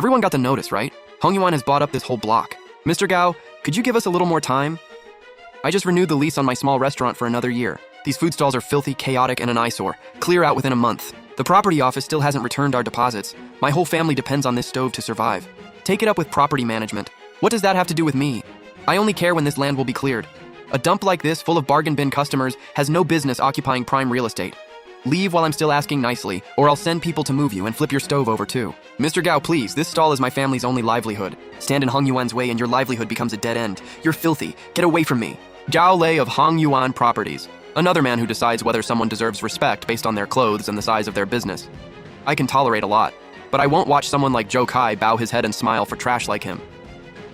Everyone got the notice, right? Hong Yuan has bought up this whole block. Mr. Gao, could you give us a little more time? I just renewed the lease on my small restaurant for another year. These food stalls are filthy, chaotic, and an eyesore. Clear out within a month. The property office still hasn't returned our deposits. My whole family depends on this stove to survive. Take it up with property management. What does that have to do with me? I only care when this land will be cleared. A dump like this, full of bargain bin customers, has no business occupying prime real estate. Leave while I'm still asking nicely, or I'll send people to move you and flip your stove over too. Mr. Gao, please, this stall is my family's only livelihood. Stand in Hong Yuan's way and your livelihood becomes a dead end. You're filthy. Get away from me. Gao Lei of Hong Yuan Properties. Another man who decides whether someone deserves respect based on their clothes and the size of their business. I can tolerate a lot, but I won't watch someone like Zhou Kai bow his head and smile for trash like him.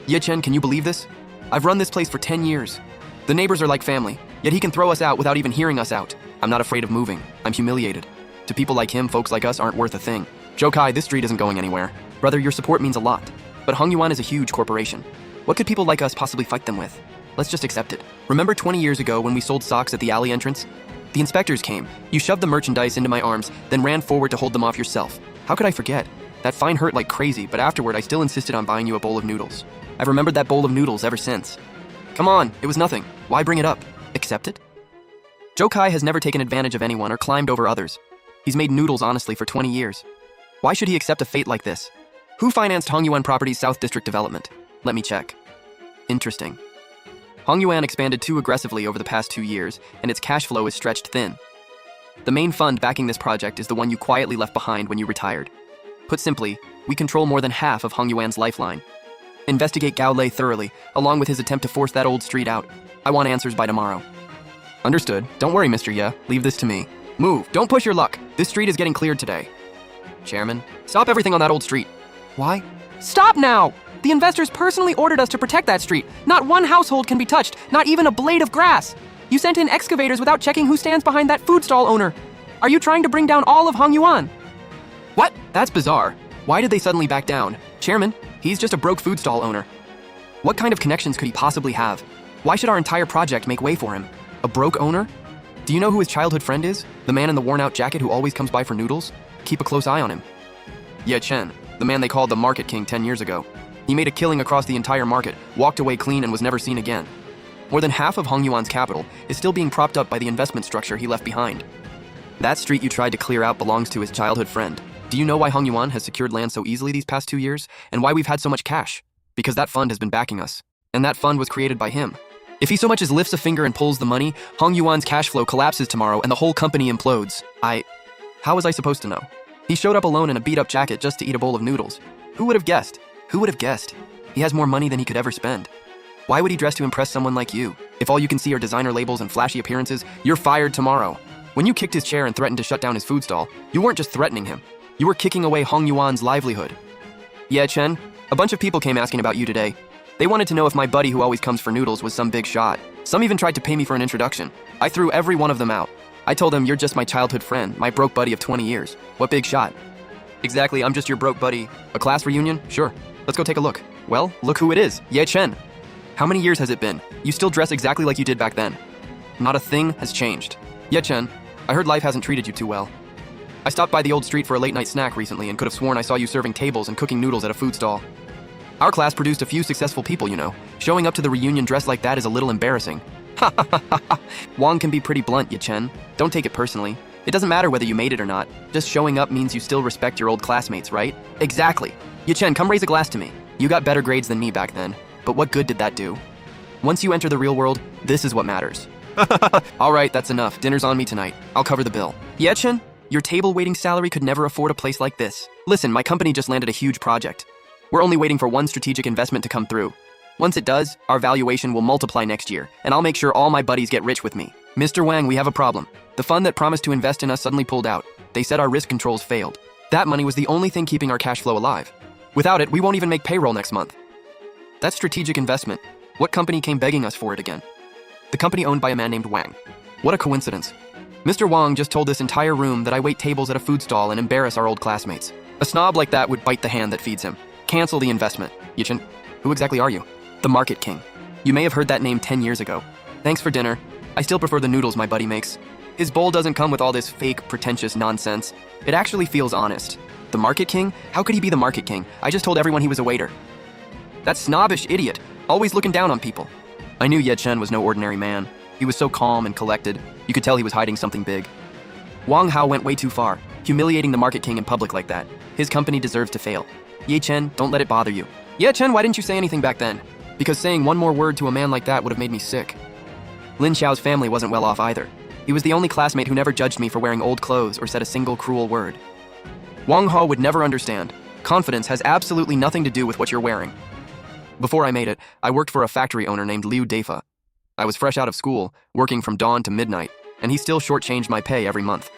Ye Chen, can you believe this? I've run this place for 10 years. The neighbors are like family, yet he can throw us out without even hearing us out. I'm not afraid of moving. I'm humiliated. To people like him, folks like us aren't worth a thing. Zhou Kai, this street isn't going anywhere. Brother, your support means a lot. But Hong Yuan is a huge corporation. What could people like us possibly fight them with? Let's just accept it. Remember 20 years ago when we sold socks at the alley entrance? The inspectors came. You shoved the merchandise into my arms, then ran forward to hold them off yourself. How could I forget? That fine hurt like crazy, but afterward I still insisted on buying you a bowl of noodles. I've remembered that bowl of noodles ever since. Come on, it was nothing. Why bring it up? Accept it? Zhou Kai has never taken advantage of anyone or climbed over others. He's made noodles honestly for 20 years. Why should he accept a fate like this? Who financed Hong Yuan Properties South District Development? Let me check. Interesting. Hong Yuan expanded too aggressively over the past 2 years, and its cash flow is stretched thin. The main fund backing this project is the one you quietly left behind when you retired. Put simply, we control more than half of Hong Yuan's lifeline. Investigate Gao Lei thoroughly, along with his attempt to force that old street out. I want answers by tomorrow. Understood. Don't worry, Mr. Ye. Leave this to me. Move. Don't push your luck. This street is getting cleared today. Chairman, stop everything on that old street. Why? Stop now! The investors personally ordered us to protect that street. Not one household can be touched, not even a blade of grass. You sent in excavators without checking who stands behind that food stall owner. Are you trying to bring down all of Hong Yuan? What? That's bizarre. Why did they suddenly back down? Chairman, he's just a broke food stall owner. What kind of connections could he possibly have? Why should our entire project make way for him? A broke owner? Do you know who his childhood friend is? The man in the worn-out jacket who always comes by for noodles? Keep a close eye on him. Ye Chen, the man they called the Market King 10 years ago. He made a killing across the entire market, walked away clean, and was never seen again. More than half of Hong Yuan's capital is still being propped up by the investment structure he left behind. That street you tried to clear out belongs to his childhood friend. Do you know why Hong Yuan has secured land so easily these past 2 years, and why we've had so much cash? Because that fund has been backing us, and that fund was created by him. If he so much as lifts a finger and pulls the money, Hong Yuan's cash flow collapses tomorrow and the whole company implodes. How was I supposed to know? He showed up alone in a beat-up jacket just to eat a bowl of noodles. Who would have guessed? Who would have guessed? He has more money than he could ever spend. Why would he dress to impress someone like you? If all you can see are designer labels and flashy appearances, you're fired tomorrow. When you kicked his chair and threatened to shut down his food stall, you weren't just threatening him. You were kicking away Hong Yuan's livelihood. Ye Chen, a bunch of people came asking about you today. They wanted to know if my buddy who always comes for noodles was some big shot. Some even tried to pay me for an introduction. I threw every one of them out. I told them you're just my childhood friend, my broke buddy of 20 years. What big shot? Exactly, I'm just your broke buddy. A class reunion? Sure. Let's go take a look. Well, look who it is, Ye Chen. How many years has it been? You still dress exactly like you did back then. Not a thing has changed. Ye Chen, I heard life hasn't treated you too well. I stopped by the old street for a late-night snack recently and could have sworn I saw you serving tables and cooking noodles at a food stall. Our class produced a few successful people, you know. Showing up to the reunion dressed like that is a little embarrassing. Ha ha ha ha ha. Wang can be pretty blunt, Ye Chen. Don't take it personally. It doesn't matter whether you made it or not. Just showing up means you still respect your old classmates, right? Exactly. Ye Chen, come raise a glass to me. You got better grades than me back then. But what good did that do? Once you enter the real world, this is what matters. All right, that's enough. Dinner's on me tonight. I'll cover the bill. Ye Chen, your table waiting salary could never afford a place like this. Listen, my company just landed a huge project. We're only waiting for one strategic investment to come through. Once it does, our valuation will multiply next year, and I'll make sure all my buddies get rich with me. Mr. Wang, we have a problem. The fund that promised to invest in us suddenly pulled out. They said our risk controls failed. That money was the only thing keeping our cash flow alive. Without it, we won't even make payroll next month. That's strategic investment. What company came begging us for it again? The company owned by a man named Wang. What a coincidence. Mr. Wang just told this entire room that I wait tables at a food stall and embarrass our old classmates. A snob like that would bite the hand that feeds him. Cancel the investment. Ye Chen, who exactly are you? The Market King. You may have heard that name 10 years ago. Thanks for dinner. I still prefer the noodles my buddy makes. His bowl doesn't come with all this fake, pretentious nonsense. It actually feels honest. The Market King? How could he be the Market King? I just told everyone he was a waiter. That snobbish idiot, always looking down on people. I knew Ye Chen was no ordinary man. He was so calm and collected, you could tell he was hiding something big. Wang Hao went way too far, humiliating the Market King in public like that. His company deserves to fail. Ye Chen, don't let it bother you. Ye Chen, why didn't you say anything back then? Because saying one more word to a man like that would have made me sick. Lin Xiao's family wasn't well off either. He was the only classmate who never judged me for wearing old clothes or said a single cruel word. Wang Hao would never understand. Confidence has absolutely nothing to do with what you're wearing. Before I made it, I worked for a factory owner named Liu Defa. I was fresh out of school, working from dawn to midnight, and he still shortchanged my pay every month.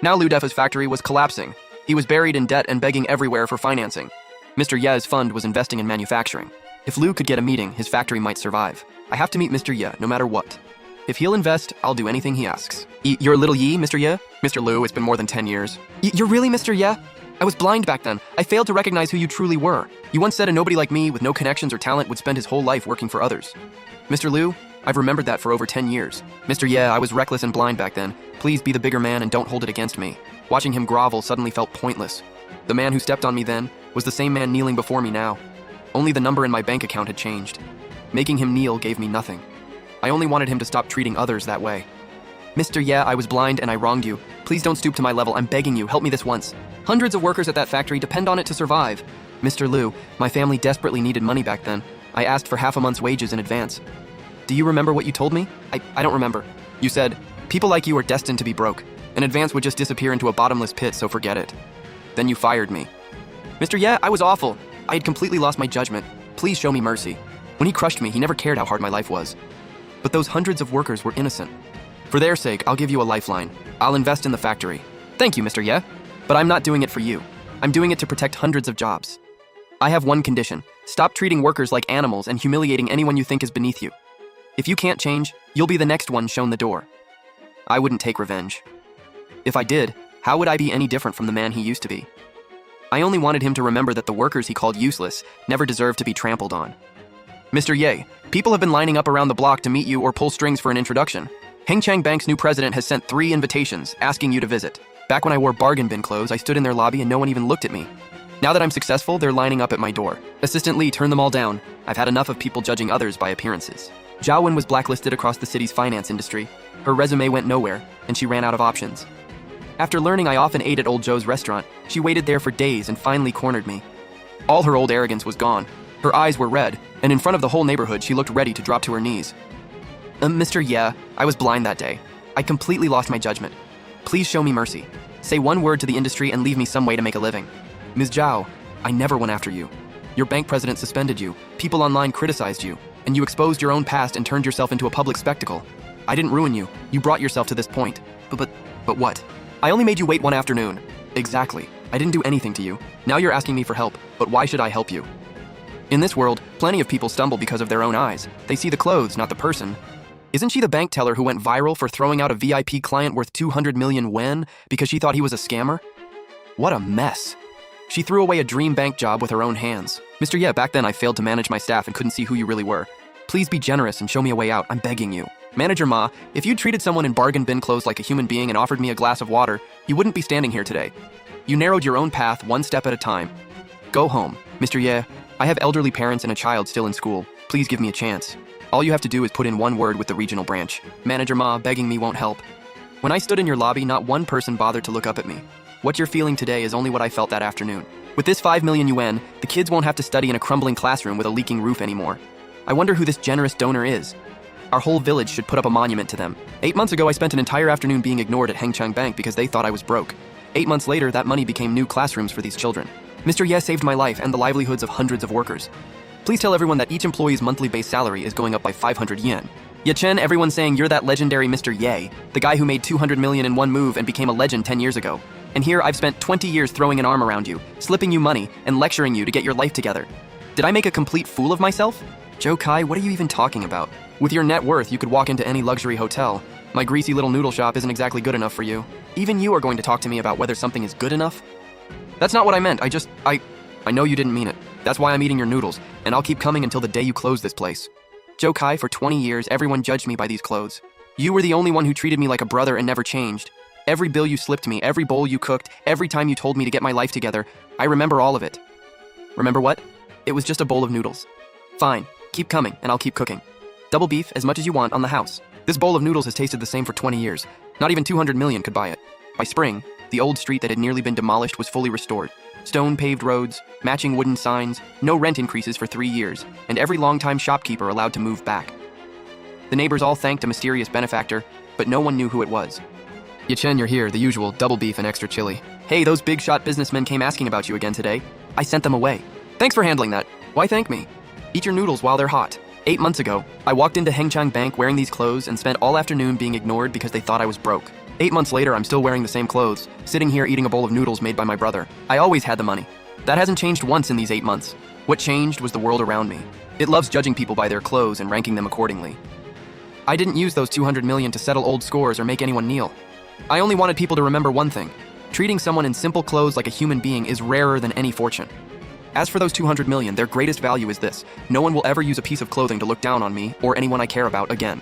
Now Liu Defa's factory was collapsing. He was buried in debt and begging everywhere for financing. Mr. Ye's fund was investing in manufacturing. If Liu could get a meeting, his factory might survive. I have to meet Mr. Ye, no matter what. If he'll invest, I'll do anything he asks. You're little Yi, Mr. Ye? Mr. Liu, it's been more than 10 years. You're really Mr. Ye? I was blind back then. I failed to recognize who you truly were. You once said a nobody like me with no connections or talent would spend his whole life working for others. Mr. Liu, I've remembered that for over 10 years. Mr. Ye, I was reckless and blind back then. Please be the bigger man and don't hold it against me. Watching him grovel suddenly felt pointless. The man who stepped on me then was the same man kneeling before me now. Only the number in my bank account had changed. Making him kneel gave me nothing. I only wanted him to stop treating others that way. Mr. Ye, I was blind and I wronged you. Please don't stoop to my level. I'm begging you, help me this once. Hundreds of workers at that factory depend on it to survive. Mr. Liu, my family desperately needed money back then. I asked for half a month's wages in advance. Do you remember what you told me? I don't remember. You said, people like you are destined to be broke. An advance would just disappear into a bottomless pit, so forget it. Then you fired me. Mr. Ye, I was awful. I had completely lost my judgment. Please show me mercy. When he crushed me, he never cared how hard my life was. But those hundreds of workers were innocent. For their sake, I'll give you a lifeline. I'll invest in the factory. Thank you, Mr. Ye. But I'm not doing it for you. I'm doing it to protect hundreds of jobs. I have one condition. Stop treating workers like animals and humiliating anyone you think is beneath you. If you can't change, you'll be the next one shown the door. I wouldn't take revenge. If I did, how would I be any different from the man he used to be? I only wanted him to remember that the workers he called useless never deserved to be trampled on. Mr. Ye, people have been lining up around the block to meet you or pull strings for an introduction. Hengchang Bank's new president has sent 3 invitations asking you to visit. Back when I wore bargain bin clothes, I stood in their lobby and no one even looked at me. Now that I'm successful, they're lining up at my door. Assistant Li, turn them all down. I've had enough of people judging others by appearances. Zhao Wen was blacklisted across the city's finance industry. Her resume went nowhere, and she ran out of options. After learning I often ate at Old Joe's restaurant, she waited there for days and finally cornered me. All her old arrogance was gone. Her eyes were red, and in front of the whole neighborhood, she looked ready to drop to her knees. Mr. Ye, I was blind that day. I completely lost my judgment. Please show me mercy. Say one word to the industry and leave me some way to make a living. Ms. Zhao, I never went after you. Your bank president suspended you, people online criticized you, and you exposed your own past and turned yourself into a public spectacle. I didn't ruin you. You brought yourself to this point. But what? I only made you wait one afternoon. Exactly. I didn't do anything to you. Now you're asking me for help, but why should I help you? In this world, plenty of people stumble because of their own eyes. They see the clothes, not the person. Isn't she the bank teller who went viral for throwing out a VIP client worth 200 million yen because she thought he was a scammer? What a mess. She threw away a dream bank job with her own hands. Mr. Ye, back then I failed to manage my staff and couldn't see who you really were. Please be generous and show me a way out. I'm begging you. Manager Ma, if you treated someone in bargain bin clothes like a human being and offered me a glass of water, you wouldn't be standing here today. You narrowed your own path one step at a time. Go home. Mr. Ye, I have elderly parents and a child still in school. Please give me a chance. All you have to do is put in one word with the regional branch. Manager Ma, begging me won't help. When I stood in your lobby, not one person bothered to look up at me. What you're feeling today is only what I felt that afternoon. With this 5 million yuan, the kids won't have to study in a crumbling classroom with a leaking roof anymore. I wonder who this generous donor is. Our whole village should put up a monument to them. 8 months ago, I spent an entire afternoon being ignored at Hengchang Bank because they thought I was broke. 8 months later, that money became new classrooms for these children. Mr. Ye saved my life and the livelihoods of hundreds of workers. Please tell everyone that each employee's monthly base salary is going up by 500 yen. Ye Chen, everyone's saying you're that legendary Mr. Ye, the guy who made 200 million in one move and became a legend 10 years ago. And here I've spent 20 years throwing an arm around you, slipping you money, and lecturing you to get your life together. Did I make a complete fool of myself? Joe Kai, what are you even talking about? With your net worth, you could walk into any luxury hotel. My greasy little noodle shop isn't exactly good enough for you. Even you are going to talk to me about whether something is good enough? That's not what I meant. I know you didn't mean it. That's why I'm eating your noodles, and I'll keep coming until the day you close this place. Joe Kai, for 20 years, everyone judged me by these clothes. You were the only one who treated me like a brother and never changed. Every bill you slipped me, every bowl you cooked, every time you told me to get my life together, I remember all of it. Remember what? It was just a bowl of noodles. Fine, keep coming and I'll keep cooking. Double beef, as much as you want, on the house. This bowl of noodles has tasted the same for 20 years. Not even 200 million could buy it. By spring, the old street that had nearly been demolished was fully restored. Stone-paved roads, matching wooden signs, no rent increases for 3 years, and every longtime shopkeeper allowed to move back. The neighbors all thanked a mysterious benefactor, but no one knew who it was. Yichen, you're here, the usual, double beef and extra chili. Hey, those big-shot businessmen came asking about you again today. I sent them away. Thanks for handling that. Why thank me? Eat your noodles while they're hot. 8 months ago, I walked into Hengchang Bank wearing these clothes and spent all afternoon being ignored because they thought I was broke. 8 months later, I'm still wearing the same clothes, sitting here eating a bowl of noodles made by my brother. I always had the money. That hasn't changed once in these 8 months. What changed was the world around me. It loves judging people by their clothes and ranking them accordingly. I didn't use those 200 million to settle old scores or make anyone kneel. I only wanted people to remember one thing. Treating someone in simple clothes like a human being is rarer than any fortune. As for those 200 million, their greatest value is this: no one will ever use a piece of clothing to look down on me or anyone I care about again.